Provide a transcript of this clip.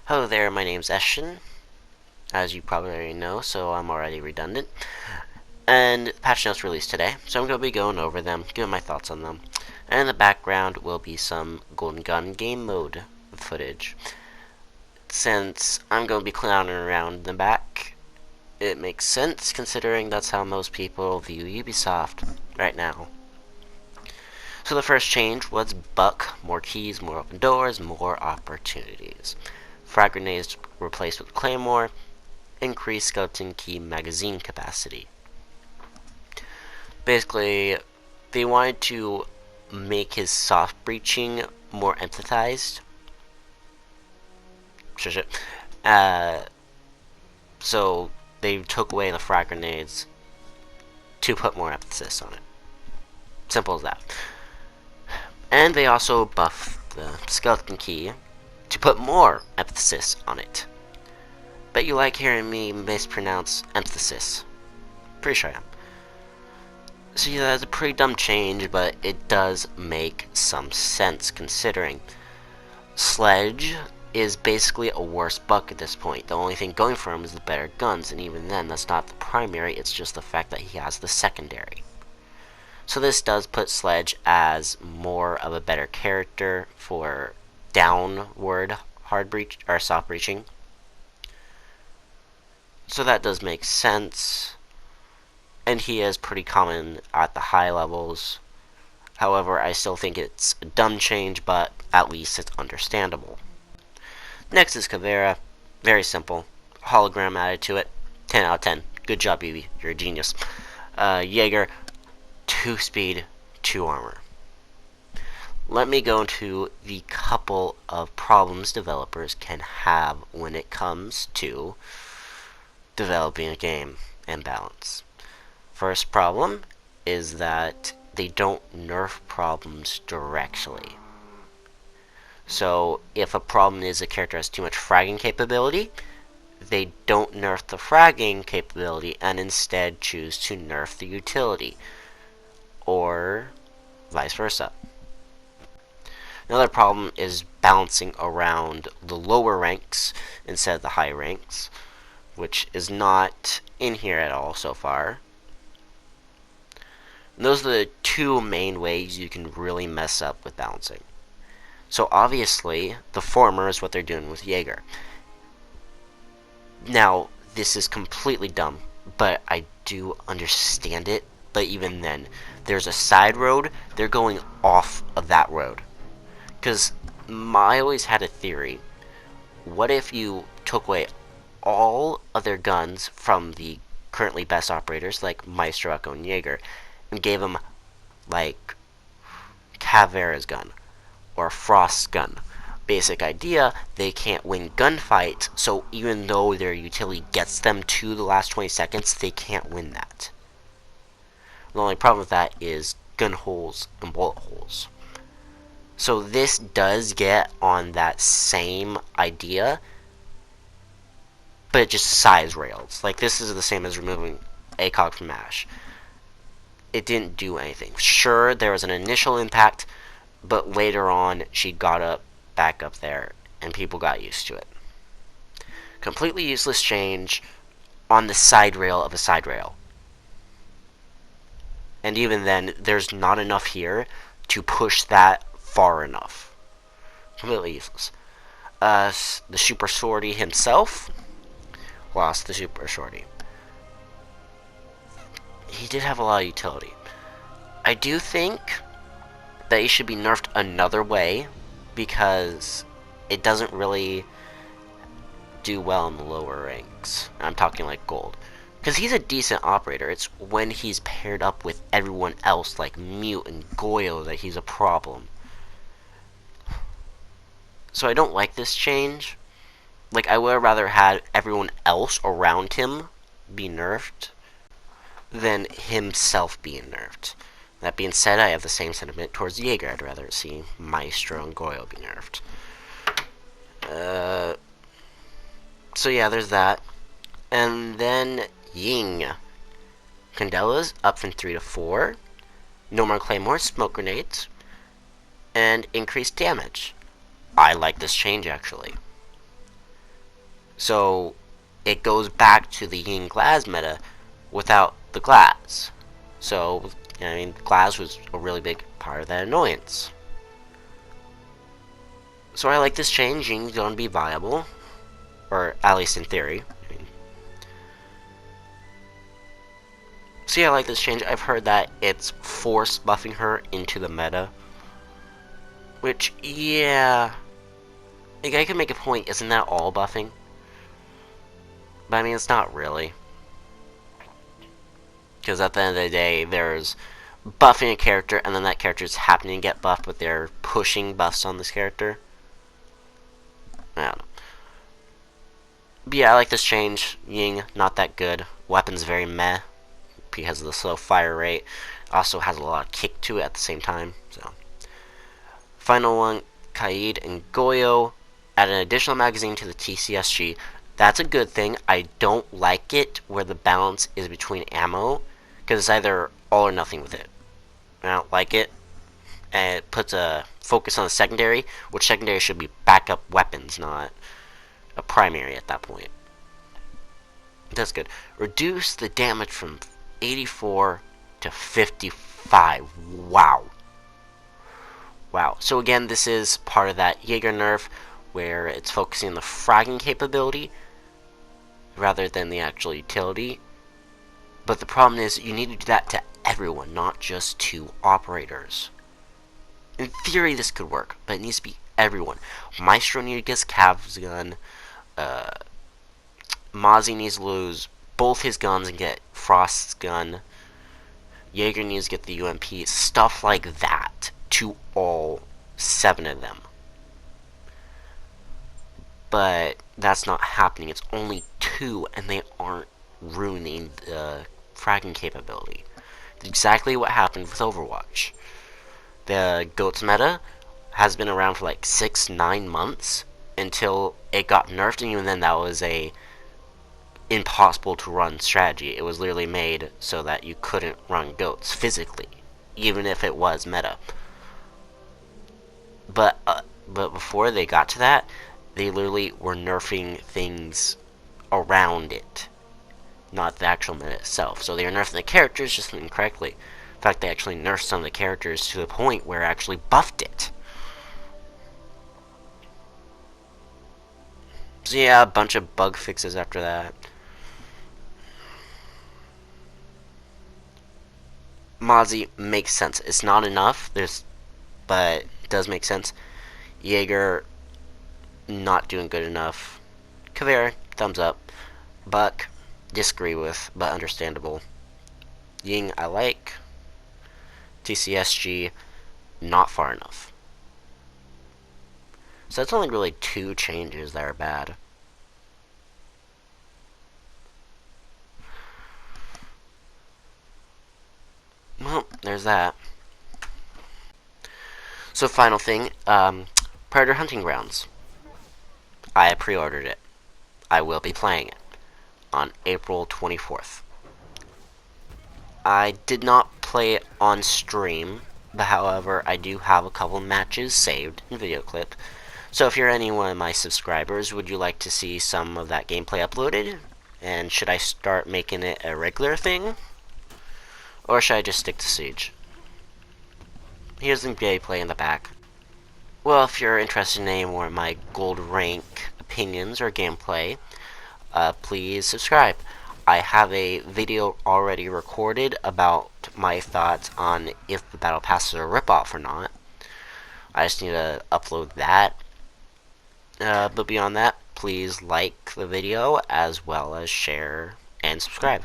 Hello there, my name's Eshin, as you probably already know, so I'm already redundant. And patch notes released today, so I'm going to be going over them, giving my thoughts on them. And in the background will be some Golden Gun game mode footage. Since I'm going to be clowning around in the back, it makes sense considering that's how most people view Ubisoft right now. So the first change was Buck, more keys, more open doors, more opportunities. Frag grenades replaced with Claymore, increased skeleton key magazine capacity. Basically, they wanted to make his soft breaching more empathized. So they took away the frag grenades to put more emphasis on it. Simple as that. And they also buffed the skeleton key to put more emphasis on it. Bet you like hearing me mispronounce emphasis. Pretty sure I am. So yeah, that's a pretty dumb change, but it does make some sense considering Sledge is basically a worse Buck at this point. The only thing going for him is the better guns, and even then, that's not the primary, it's just the fact that he has the secondary. So this does put Sledge as more of a better character for downward hard breach or soft breaching. So that does make sense. And he is pretty common at the high levels. However, I still think it's a dumb change, but at least it's understandable. Next is Caveira. Very simple. Hologram added to it. 10 out of 10. Good job, BB. You're a genius. Jager. 2 speed, 2 armor. Let me go into the couple of problems developers can have when it comes to developing a game and balance. First problem is that they don't nerf problems directly. So if a problem is a character has too much fragging capability, they don't nerf the fragging capability and instead choose to nerf the utility, or vice versa. Another problem is balancing around the lower ranks instead of the high ranks, which is not in here at all so far. And those are the two main ways you can really mess up with balancing. So obviously, the former is what they're doing with Jager. Now, this is completely dumb, but I do understand it. But even then, there's a side road, they're going off of that road. Because I always had a theory. What if you took away all other guns from the currently best operators, like Maestro, Echo, and Jager, and gave them, like, Caveira's gun, or Frost's gun? Basic idea, they can't win gunfights, so even though their utility gets them to the last 20 seconds, they can't win that. The only problem with that is gun holes and bullet holes. So this does get on that same idea, but it just size rails. Like, this is the same as removing ACOG from MASH. It didn't do anything. Sure, there was an initial impact, but later on, she got back up there, and people got used to it. Completely useless change on the side rail of a side rail. And even then, there's not enough here to push that far enough. Completely useless. The Super Shorty himself lost the Super Shorty. He did have a lot of utility. I do think that he should be nerfed another way, because it doesn't really do well in the lower ranks. I'm talking like gold. Because he's a decent operator. It's when he's paired up with everyone else, like Mute and Goyo, that he's a problem. So I don't like this change. Like, I would have rather had everyone else around him be nerfed than himself being nerfed. That being said, I have the same sentiment towards Jager. I'd rather see Maestro and Goyo be nerfed. So yeah, there's that. And then Ying. Candela's up from 3 to 4. No more claymores, smoke grenades, and increased damage. I like this change, actually. So it goes back to the Ying Glass meta without the glass. So, I mean, glass was a really big part of that annoyance. So I like this change. Ying's going to be viable, or at least in theory. So yeah, I like this change. I've heard that it's forced buffing her into the meta. Which, yeah, like, I can make a point, isn't that all buffing? But I mean, it's not really. Because at the end of the day, there's buffing a character, and then that character is happening to get buffed, but they're pushing buffs on this character. I don't know. But yeah, I like this change. Ying, not that good. Weapon's very meh because of the slow fire rate. Also has a lot of kick to it at the same time. So, final one, Kaid and Goyo add an additional magazine to the TCSG. That's a good thing. I don't like it where the balance is between ammo, because it's either all or nothing with it. I don't like it. And it puts a focus on the secondary, which secondary should be backup weapons, not a primary at that point. That's good. Reduce the damage from 84 to 55. Wow. Wow. So again, this is part of that Jager nerf where it's focusing on the fragging capability rather than the actual utility. But the problem is you need to do that to everyone, not just to operators. In theory, this could work, but it needs to be everyone. Maestro needs to get his Cav's gun. Mozzie needs to lose both his guns and get Frost's gun. Jager needs to get the UMP. Stuff like that to all 7 of them. But that's not happening. It's only 2, and they aren't ruining the fragging capability. It's exactly what happened with Overwatch. The GOATS meta has been around for like 6-9 months until it got nerfed, and even then that was a impossible to run strategy. It was literally made so that you couldn't run GOATS physically, even if it was meta. But before they got to that, they literally were nerfing things around it, not the actual meta itself. So they were nerfing the characters just incorrectly. In fact, they actually nerfed some of the characters to the point where it actually buffed it. So yeah, a bunch of bug fixes after that. Mozzie makes sense. It's not enough, but it does make sense. Jager, not doing good enough. Kavera, thumbs up. Buck, disagree with, but understandable. Ying, I like. TCSG, not far enough. So that's only really 2 changes that are bad. Well, there's that. So final thing, Predator Hunting Grounds. I pre-ordered it. I will be playing it on April 24th. I did not play it on stream, but however, I do have a couple matches saved in video clip. So if you're any one of my subscribers, would you like to see some of that gameplay uploaded? And should I start making it a regular thing? Or should I just stick to Siege? Here's some gameplay in the back. Well, if you're interested in any more of my gold rank opinions or gameplay, please subscribe. I have a video already recorded about my thoughts on if the Battle Pass is a ripoff or not. I just need to upload that. But beyond that, please like the video as well as share and subscribe.